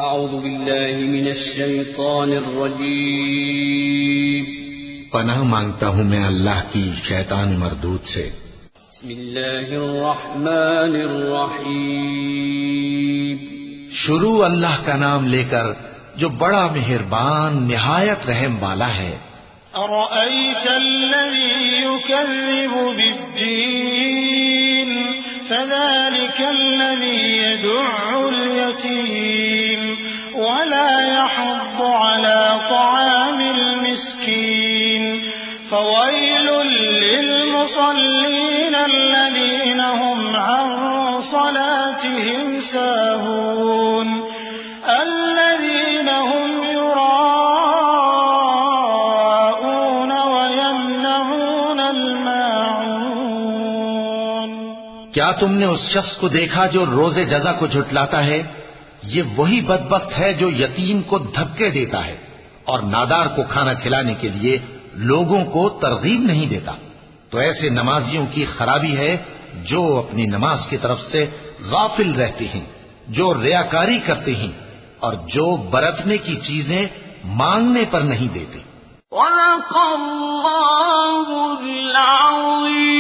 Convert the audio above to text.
اعوذ باللہ من الشیطان الرجیم پناہ مانگتا ہوں میں اللہ کی شیطان مردود سے. بسم اللہ الرحمن الرحیم. شروع اللہ کا نام لے کر جو بڑا مہربان نہایت رحم والا ہے. أرأيت الذي يكذب بالدين فذلك الذي يدع اليتيم ولا يحض على طعام المسكين فويل للمصلين الذين هم عن صلاتهم ساهون الذين هم کیا تم نے اس شخص کو دیکھا جو روز جزا کو جھٹلاتا ہے؟ یہ وہی بدبخت ہے جو یتیم کو دھکے دیتا ہے اور نادار کو کھانا کھلانے کے لیے لوگوں کو ترغیب نہیں دیتا. تو ایسے نمازیوں کی خرابی ہے جو اپنی نماز کی طرف سے غافل رہتے ہیں، جو ریاکاری کرتے ہیں اور جو برتنے کی چیزیں مانگنے پر نہیں دیتے. وَلَقَ اللَّهُ الْعَظِيمُ.